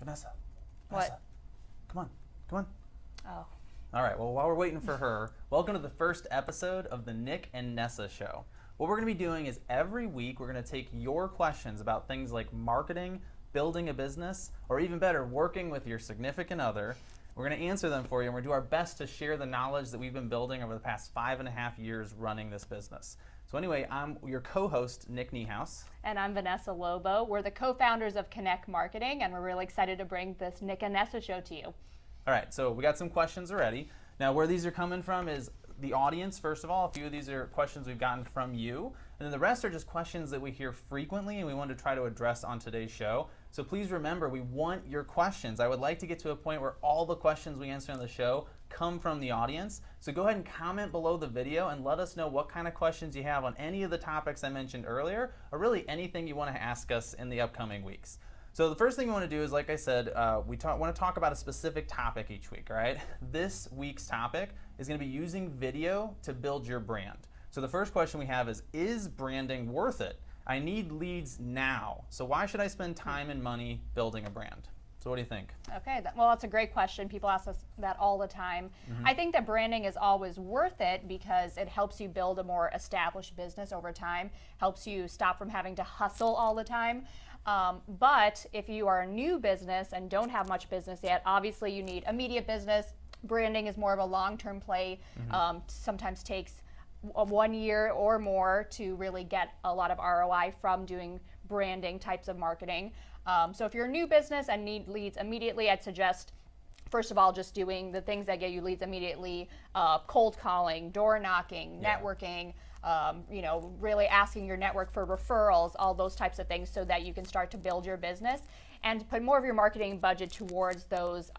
Vanessa. What? Come on. Oh. All right, well, while we're waiting for her, welcome to the first episode of the Nick and Nessa Show. What we're going to be doing is every week we're going to take your questions about things like marketing, building a business, or even better, working with your significant other. We're going to answer them for you, and we're going to do our best to share the knowledge that we've been building over the past 5.5 years running this business. So anyway, I'm your co-host, Nick Niehaus. And I'm Vanessa Lobo. We're the co-founders of Connect Marketing, and we're really excited to bring this Nick and Nessa show to you. All right, so we got some questions already. Now, where these are coming from is the audience, first of all. A few of these are questions we've gotten from you. And then the rest are just questions that we hear frequently and we want to try to address on today's show. So please remember, we want your questions. I would like to get to a point where all the questions we answer on the show come from the audience. So go ahead and comment below the video and let us know what kind of questions you have on any of the topics I mentioned earlier, or really anything you want to ask us in the upcoming weeks. So the first thing we want to do is, like I said, we want to talk about a specific topic each week, all right? This week's topic is going to be using video to build your brand. So the first question we have is branding worth it? I need leads now. So why should I spend time and money building a brand? So what do you think? Okay, well, that's a great question. People ask us that all the time. I think that branding is always worth it because it helps you build a more established business over time, helps you stop from having to hustle all the time. But if you are a new business and don't have much business yet, obviously you need immediate business. Branding is more of a long-term play. Sometimes takes 1 year or more to really get a lot of ROI from doing branding types of marketing. So if you're a new business and need leads immediately, I'd suggest, first of all, just doing the things that get you leads immediately, cold calling, door knocking, networking, really asking your network for referrals, all those types of things so that you can start to build your business and put more of your marketing budget towards those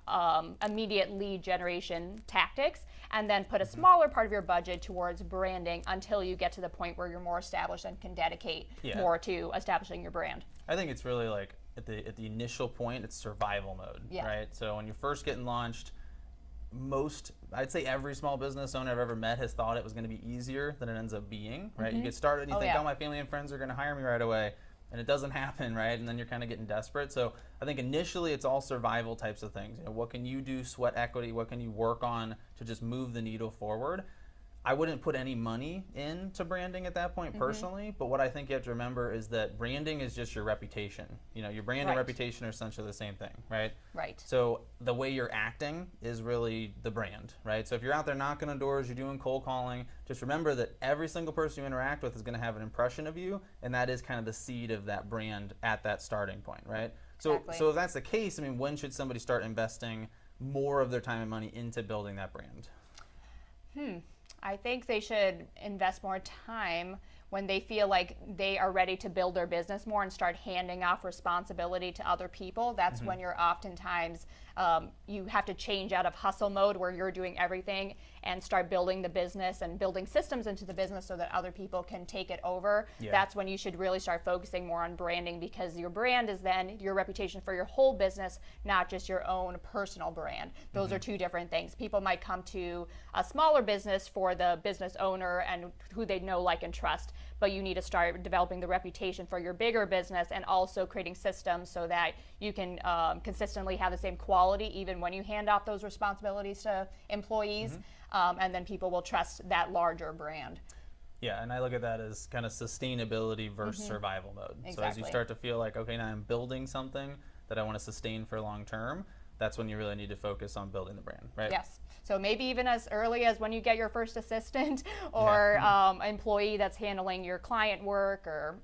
immediate lead generation tactics, and then put a smaller part of your budget towards branding until you get to the point where you're more established and can dedicate more to establishing your brand. I think it's really like at the initial point, it's survival mode, right? So when you're first getting launched, I'd say every small business owner I've ever met has thought it was going to be easier than it ends up being, right? You get started and you think, oh, my family and friends are going to hire me right away, and it doesn't happen, right? And then you're kind of getting desperate. So I think initially it's all survival types of things. What can you do, sweat equity? What can you work on to just move the needle forward? I wouldn't put any money into branding at that point personally, but what I think you have to remember is that branding is just your reputation. Your brand and reputation are essentially the same thing, right? Right. So the way you're acting is really the brand, right? So if you're out there knocking on doors, you're doing cold calling, just remember that every single person you interact with is going to have an impression of you, and that is kind of the seed of that brand at that starting point, right? So if that's the case, when should somebody start investing more of their time and money into building that brand? I think they should invest more time when they feel like they are ready to build their business more and start handing off responsibility to other people. That's when you're oftentimes, you have to change out of hustle mode where you're doing everything and start building the business and building systems into the business so that other people can take it over. That's when you should really start focusing more on branding, because your brand is then your reputation for your whole business, not just your own personal brand. Those are two different things. People might come to a smaller business for the business owner and who they know, like, and trust, but you need to start developing the reputation for your bigger business and also creating systems so that you can consistently have the same quality even when you hand off those responsibilities to employees, and then people will trust that larger brand. Yeah, and I look at that as kind of sustainability versus survival mode. Exactly. So as you start to feel like, okay, now I'm building something that I want to sustain for long term, that's when you really need to focus on building the brand, right? Yes. So maybe even as early as when you get your first assistant or employee that's handling your client work, or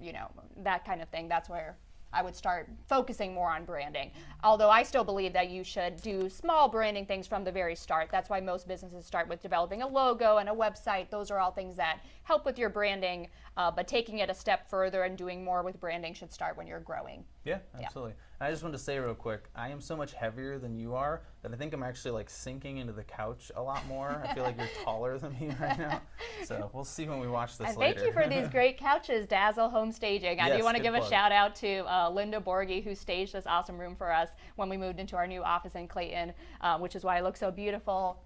that kind of thing. That's where I would start focusing more on branding. Although I still believe that you should do small branding things from the very start. That's why most businesses start with developing a logo and a website. Those are all things that help with your branding, but taking it a step further and doing more with branding should start when you're growing. Yeah, absolutely. I just wanted to say real quick, I am so much heavier than you are that I think I'm actually like sinking into the couch a lot more. I feel like you're taller than me right now. So we'll see when we watch this later. Thank you for these great couches, Dazzle Home Staging. I do want to give a shout out to Linda Borgie, who staged this awesome room for us when we moved into our new office in Clayton, which is why it looks so beautiful.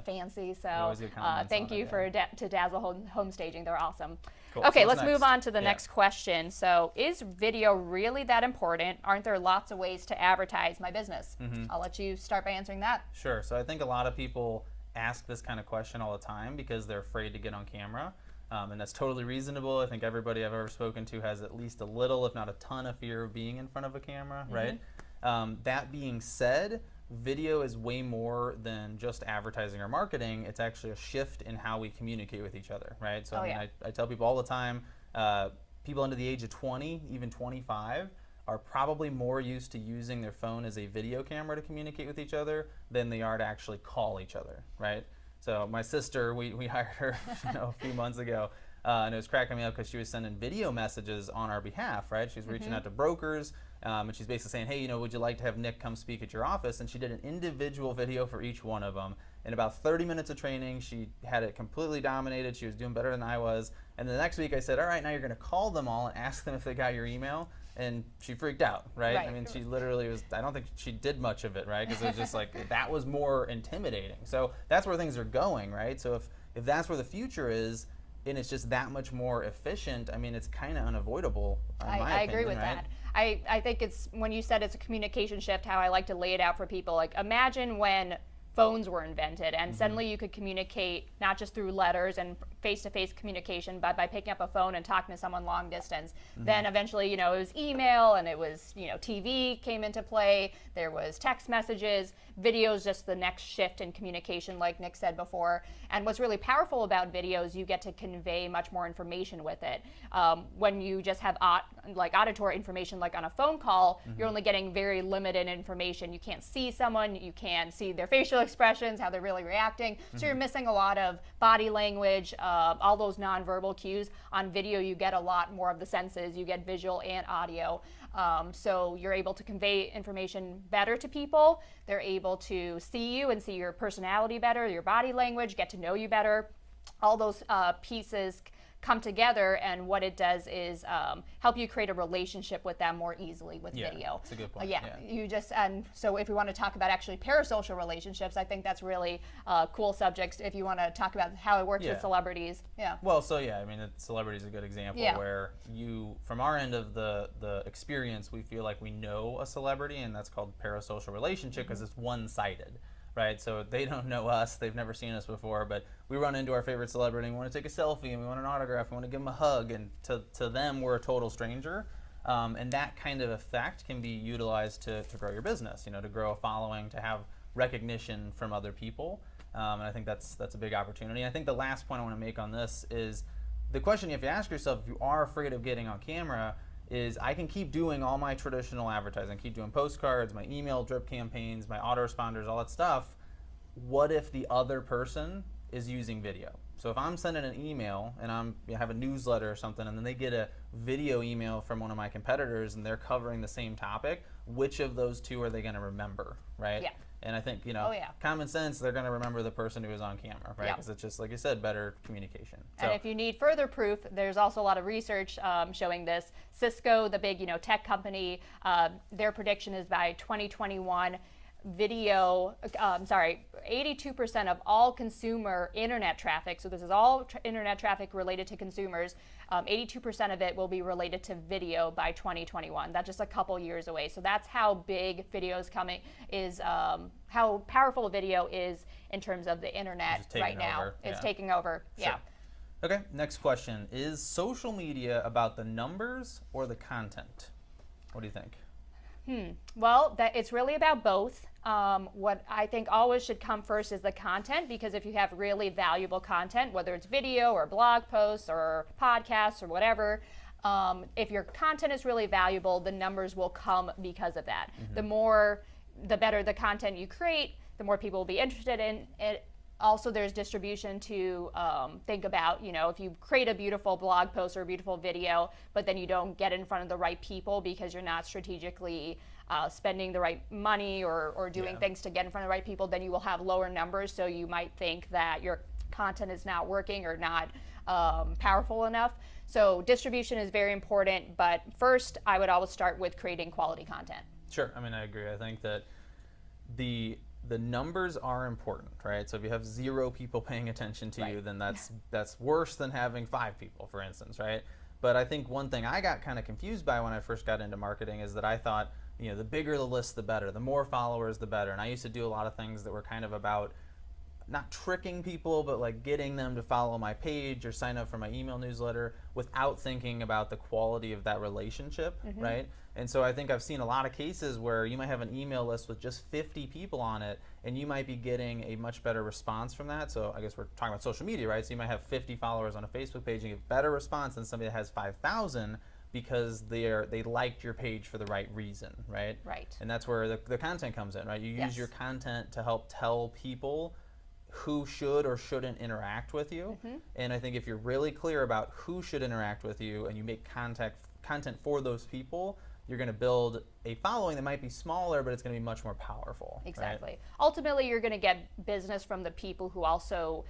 Fancy. So thank you to Dazzle Home Staging. They're awesome. Cool. Okay, So what's let's move next? on to the next question. So, is video really that important? Aren't there lots of ways to advertise my business? I'll let you start by answering that. Sure. So I think a lot of people ask this kind of question all the time because they're afraid to get on camera. And that's totally reasonable. I think everybody I've ever spoken to has at least a little, if not a ton, of fear of being in front of a camera, right? That being said, video is way more than just advertising or marketing. It's actually a shift in how we communicate with each other, right? So I tell people all the time, people under the age of 20, even 25, are probably more used to using their phone as a video camera to communicate with each other than they are to actually call each other, right? So my sister, we hired her a few months ago, and it was cracking me up because she was sending video messages on our behalf, right? She's reaching out to brokers, and she's basically saying, hey, would you like to have Nick come speak at your office? And she did an individual video for each one of them. In about 30 minutes of training, she had it completely dominated. She was doing better than I was. And the next week I said, all right, now you're going to call them all and ask them if they got your email. And she freaked out, right? I mean, she literally was, I don't think she did much of it, right? Because it was just like, that was more intimidating. So that's where things are going, right? So if that's where the future is, and it's just that much more efficient, I mean, it's kind of unavoidable, in my opinion, I agree with right? that. I think it's, when you said it's a communication shift, how I like to lay it out for people, like imagine when phones were invented and suddenly you could communicate not just through letters and face-to-face communication, but by picking up a phone and talking to someone long distance. Then eventually, it was email, and it was, TV came into play, there was text messages, videos, just the next shift in communication, like Nick said before. And what's really powerful about videos, you get to convey much more information with it. When you just have auditory information, like on a phone call, you're only getting very limited information. You can't see someone, you can't see their facial expressions, how they're really reacting. So you're missing a lot of body language, all those nonverbal cues. On video, you get a lot more of the senses. You get visual and audio. So you're able to convey information better to people. They're able to see you and see your personality better, your body language, get to know you better. All those pieces come together, and what it does is help you create a relationship with them more easily with video. That's a good point. And so if we want to talk about actually parasocial relationships, I think that's really a cool subject if you want to talk about how it works with celebrities. Well, I mean, celebrity is a good example where from our end of the experience, we feel like we know a celebrity, and that's called parasocial relationship because it's one-sided. Right, so they don't know us, they've never seen us before, but we run into our favorite celebrity and we want to take a selfie and we want an autograph, we want to give them a hug, and to them we're a total stranger. And that kind of effect can be utilized to grow your business, to grow a following, to have recognition from other people. And I think that's a big opportunity. I think the last point I want to make on this is the question you have to ask yourself if you are afraid of getting on camera is I can keep doing all my traditional advertising, keep doing postcards, my email drip campaigns, my autoresponders, all that stuff. What if the other person is using video? So if I'm sending an email and I have a newsletter or something, and then they get a video email from one of my competitors and they're covering the same topic, which of those two are they going to remember, right? Yeah. And I think, common sense, they're going to remember the person who was on camera, right? Because it's just, like you said, better communication. And if you need further proof, there's also a lot of research showing this. Cisco, the big, tech company, their prediction is by 2021, 82% of all consumer internet traffic, so this is all internet traffic related to consumers, 82% of it will be related to video by 2021. That's just a couple years away. So that's how big video is coming, how powerful video is in terms of the internet right now. It's taking over. Sure. Okay, next question. Is social media about the numbers or the content? What do you think? Well, it's really about both. What I think always should come first is the content, because if you have really valuable content, whether it's video or blog posts or podcasts or whatever, if your content is really valuable, the numbers will come because of that. The better the content you create, the more people will be interested in it. Also, there's distribution to think about. If you create a beautiful blog post or a beautiful video, but then you don't get in front of the right people because you're not strategically spending the right money or doing things to get in front of the right people, then you will have lower numbers. So you might think that your content is not working or not powerful enough. So distribution is very important, but first I would always start with creating quality content. Sure, I mean, I agree. I think that the the numbers are important, right? So if you have 0 people paying attention to you, Right. then that's worse than having 5 people, for instance, right? But I think one thing I got kind of confused by when I first got into marketing is that I thought, the bigger the list, the better. The more followers, the better. And I used to do a lot of things that were kind of about not tricking people, but like getting them to follow my page or sign up for my email newsletter without thinking about the quality of that relationship, right? And so I think I've seen a lot of cases where you might have an email list with just 50 people on it, and you might be getting a much better response from that. So I guess we're talking about social media, right? So you might have 50 followers on a Facebook page and get better response than somebody that has 5,000 because they liked your page for the right reason, right? Right. And that's where the content comes in, right? You use your content to help tell people who should or shouldn't interact with you. And I think if you're really clear about who should interact with you and you make content for those people, you're going to build a following that might be smaller, but it's going to be much more powerful. Exactly. Right? Ultimately, you're going to get business from the people who also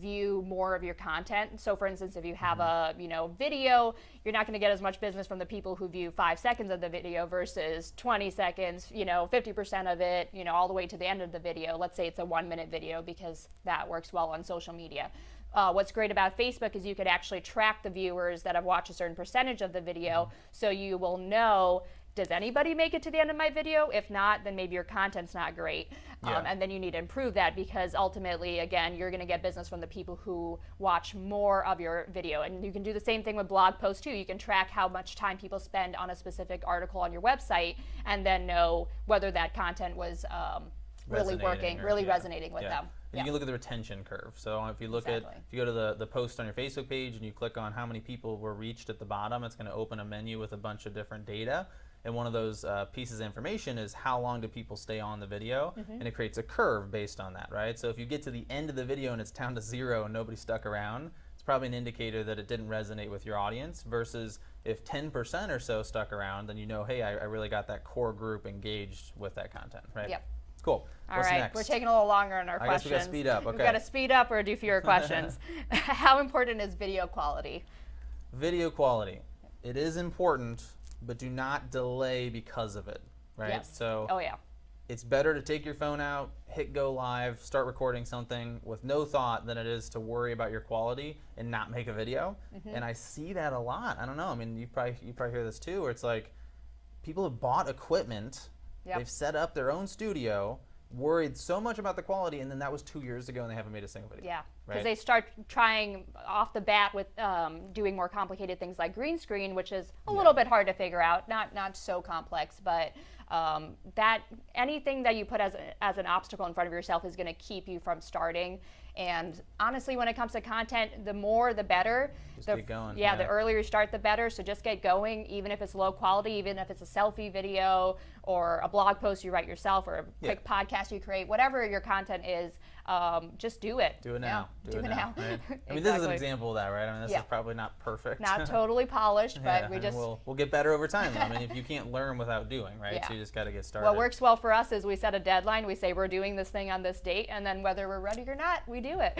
view more of your content. So, for instance, if you have a video, you're not going to get as much business from the people who view 5 seconds of the video versus 20 seconds. 50% of it, all the way to the end of the video. Let's say it's a 1-minute video because that works well on social media. What's great about Facebook is you could actually track the viewers that have watched a certain percentage of the video, so you will know, does anybody make it to the end of my video? If not, then maybe your content's not great. And then you need to improve that, because ultimately, again, you're going to get business from the people who watch more of your video. And you can do the same thing with blog posts too. You can track how much time people spend on a specific article on your website and then know whether that content was really working, really resonating with them. And you can look at the retention curve. So if you look at, if you go to the post on your Facebook page and you click on how many people were reached at the bottom, it's going to open a menu with a bunch of different data. And one of those pieces of information is how long do people stay on the video, and it creates a curve based on that, right? So if you get to the end of the video and it's down to 0 and nobody stuck around, it's probably an indicator that it didn't resonate with your audience, versus if 10% or so stuck around, then hey, I really got that core group engaged with that content, right? Yep. Cool. All right, we're taking a little longer on our questions. I guess we got to speed up. Okay. We've got to speed up or do fewer questions. How important is video quality? Video quality. It is important, but do not delay because of it, right? Yes. So it's better to take your phone out, hit go live, start recording something with no thought than it is to worry about your quality and not make a video. And I see that a lot. I don't know. I mean, you probably hear this too, where it's like people have bought equipment. They've set up their own studio, worried so much about the quality, and then that was 2 years ago and they haven't made a single video. Yeah, because right? they start trying off the bat with doing more complicated things like green screen, which is a little bit hard to figure out, not so complex, but that anything that you put as an obstacle in front of yourself is going to keep you from starting. And honestly, when it comes to content, the more the better. Just get going. Yeah, the earlier you start, the better. So just get going, even if it's low quality, even if it's a selfie video or a blog post you write yourself or a quick podcast you create, whatever your content is, just do it. Do it now. Do it now. Right? I mean, this is an example of that, right? I mean, this is probably not perfect. Not totally polished, but we just... We'll get better over time, though. I mean, if you can't learn without doing, right? So you just got to get started. What works well for us is we set a deadline. We say we're doing this thing on this date, and then whether we're ready or not, we do it.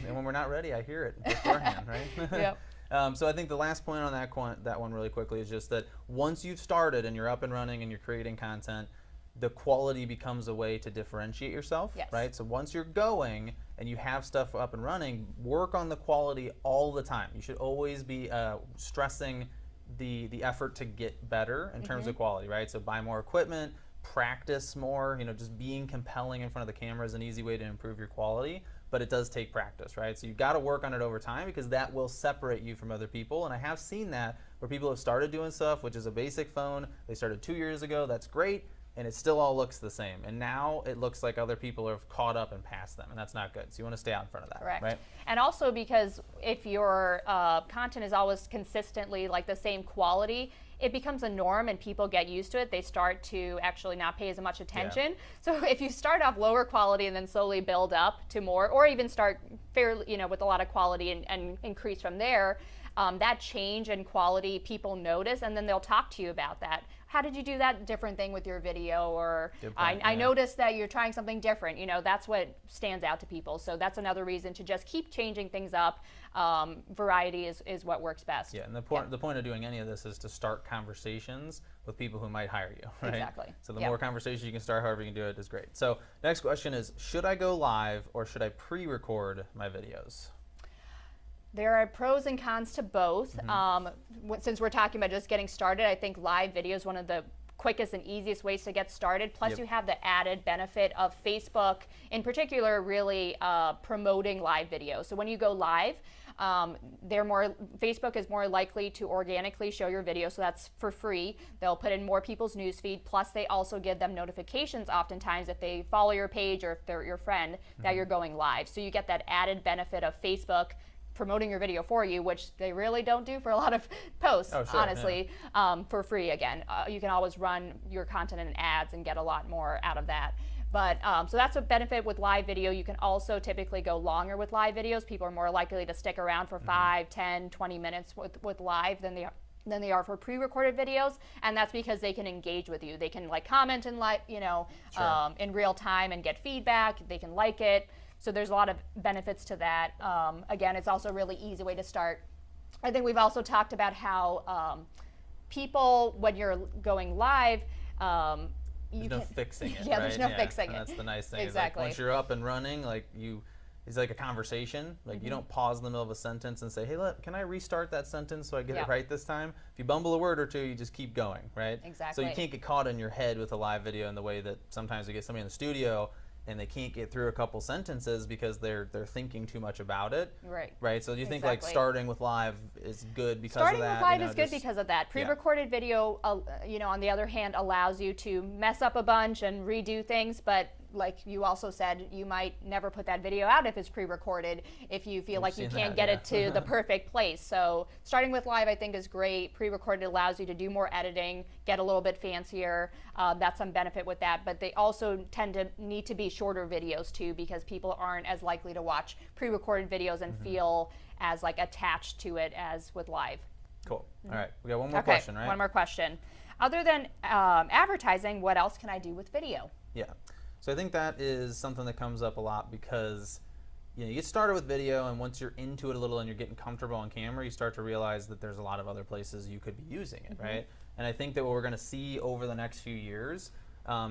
And when we're not ready, I hear it beforehand, right? Yep. So I think the last point on that one really quickly is just that once you've started and you're up and running and you're creating content, the quality becomes a way to differentiate yourself, right? So once you're going and you have stuff up and running, work on the quality all the time. You should always be stressing the effort to get better in terms of quality, right? So buy more equipment, practice more, just being compelling in front of the camera is an easy way to improve your quality, but it does take practice, right? So you've got to work on it over time, because that will separate you from other people. And I have seen that where people have started doing stuff, which is a basic phone. They started 2 years ago, that's great, and it still all looks the same. And now it looks like other people have caught up and passed them, and that's not good. So you want to stay out in front of that, Correct. right? And also because if your content is always consistently like the same quality, it becomes a norm and people get used to it. They start to actually not pay as much attention. So if you start off lower quality and then slowly build up to more, or even start fairly, with a lot of quality and increase from there, that change in quality people notice, and then they'll talk to you about that. How did you do that different thing with your video? Or I noticed that you're trying something different. That's what stands out to people. So that's another reason to just keep changing things up. Variety is what works best. Yeah, and the point of doing any of this is to start conversations with people who might hire you, right? Exactly. So the Yep. more conversation you can start, however you can do it, is great. So next question is, should I go live or should I pre-record my videos? There are pros and cons to both. Since we're talking about just getting started, I think live video is one of the quickest and easiest ways to get started. Plus, Yep. you have the added benefit of Facebook, in particular, really promoting live video. So when you go live, Facebook is more likely to organically show your video, so that's for free. They'll put in more people's newsfeed. Plus, they also give them notifications oftentimes if they follow your page or if they're your friend that you're going live. So you get that added benefit of Facebook promoting your video for you, which they really don't do for a lot of posts, honestly, for free again. You can always run your content in ads and get a lot more out of that. But so that's a benefit with live video. You can also typically go longer with live videos. People are more likely to stick around for 5, 10, 20 minutes with live than they are for pre-recorded videos, and that's because they can engage with you. They can like comment and in real time and get feedback. They can like it. So there's a lot of benefits to that. Again, it's also a really easy way to start. I think we've also talked about how people, when you're going live, there's no fixing it. Yeah, right? There's no fixing it. That's the nice thing. Exactly. Is like once you're up and running, it's like a conversation. Like you don't pause in the middle of a sentence and say, "Hey, can I restart that sentence so I get it right this time?" If you bumble a word or two, you just keep going, right? Exactly. So you can't get caught in your head with a live video in the way that sometimes we get somebody in the studio and they can't get through a couple sentences because they're thinking too much about it. Right. So do you think like starting with live is good because starting of that? Starting with live is good because of that. Pre-recorded video, on the other hand, allows you to mess up a bunch and redo things, but like you also said, you might never put that video out if it's pre-recorded if you feel like you can't get it to the perfect place. So starting with live I think is great. Pre-recorded allows you to do more editing, get a little bit fancier. That's some benefit with that, but they also tend to need to be shorter videos too because people aren't as likely to watch pre-recorded videos and feel as like attached to it as with live. Cool. All right, we got one more question, right? One more question. Other than advertising, what else can I do with video? Yeah. So I think that is something that comes up a lot because you get started with video, and once you're into it a little and you're getting comfortable on camera, you start to realize that there's a lot of other places you could be using it, right? And I think that what we're going to see over the next few years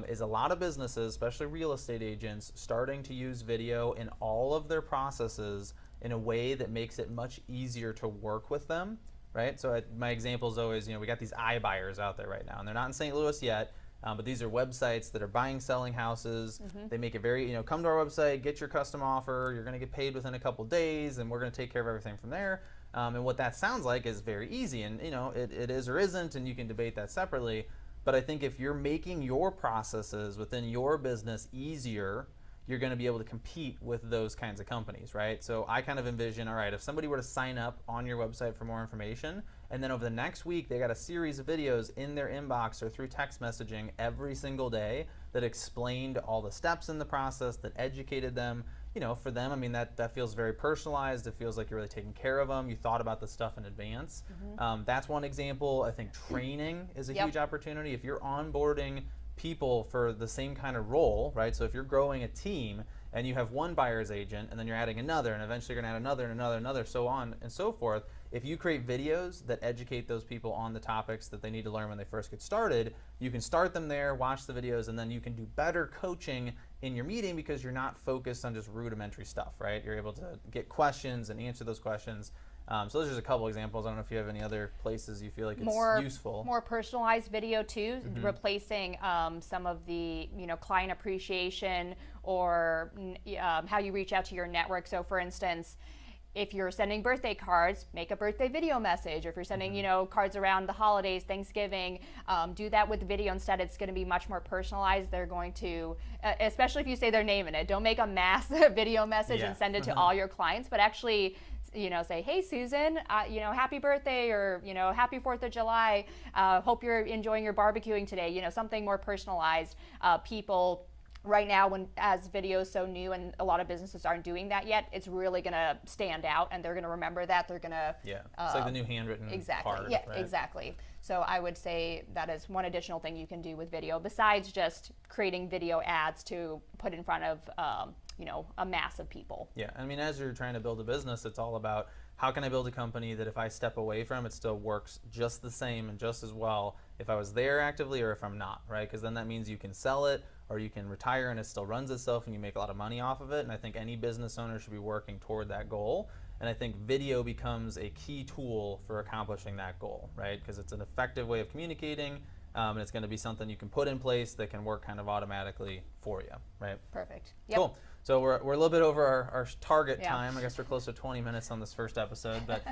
is a lot of businesses, especially real estate agents, starting to use video in all of their processes in a way that makes it much easier to work with them, right? So my example is always, we got these iBuyers out there right now, and they're not in St. Louis yet. But these are websites that are buying, selling houses. They make it very, come to our website, get your custom offer. You're going to get paid within a couple days, and we're going to take care of everything from there. And what that sounds like is very easy, and it is or isn't, and you can debate that separately. But I think if you're making your processes within your business easier, you're going to be able to compete with those kinds of companies, right? So I kind of envision, all right, if somebody were to sign up on your website for more information, and then over the next week they got a series of videos in their inbox or through text messaging every single day that explained all the steps in the process, that educated them, for them, I mean, that feels very personalized. It feels like you're really taking care of them. You thought about the stuff in advance. That's one example. I think training is a huge opportunity. If you're onboarding people for the same kind of role, right? So if you're growing a team and you have one buyer's agent and then you're adding another and eventually you're going to add another and another, so on and so forth, if you create videos that educate those people on the topics that they need to learn when they first get started, you can start them there, watch the videos, and then you can do better coaching in your meeting because you're not focused on just rudimentary stuff, right? You're able to get questions and answer those questions. So those are just a couple examples. I don't know if you have any other places you feel like it's useful. More personalized video too, replacing some of the client appreciation or how you reach out to your network. So for instance, if you're sending birthday cards, make a birthday video message. Or if you're sending cards around the holidays, Thanksgiving, do that with video instead. It's going to be much more personalized. They're going to, especially if you say their name in it, don't make a mass video message and send it to all your clients, but actually say, hey, Susan, happy birthday, or, happy 4th of July. Hope you're enjoying your barbecuing today. Something more personalized. People right now, as video is so new and a lot of businesses aren't doing that yet, it's really going to stand out and they're going to remember that. They're going to... it's like the new handwritten card. Yeah, right? Exactly. So I would say that is one additional thing you can do with video besides just creating video ads to put in front of a mass of people. Yeah, I mean, as you're trying to build a business, it's all about how can I build a company that if I step away from, it still works just the same and just as well if I was there actively or if I'm not, right? Because then that means you can sell it or you can retire and it still runs itself and you make a lot of money off of it. And I think any business owner should be working toward that goal. And I think video becomes a key tool for accomplishing that goal, right? Because it's an effective way of communicating, and it's going to be something you can put in place that can work kind of automatically for you, right? Perfect. Yep. Cool. So we're a little bit over our target time. I guess we're close to 20 minutes on this first episode. But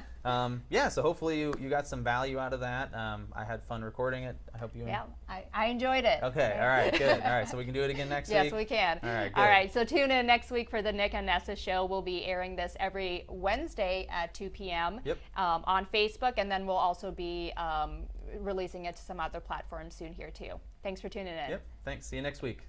yeah, so hopefully you got some value out of that. I had fun recording it. I hope you I enjoyed it. Okay, all right, good. All right, so we can do it again next week? Yes, we can. All right, good. All right, so tune in next week for the Nick and Nessa show. We'll be airing this every Wednesday at 2 p.m. On Facebook, and then we'll also be releasing it to some other platforms soon here too. Thanks for tuning in. Yep, thanks. See you next week.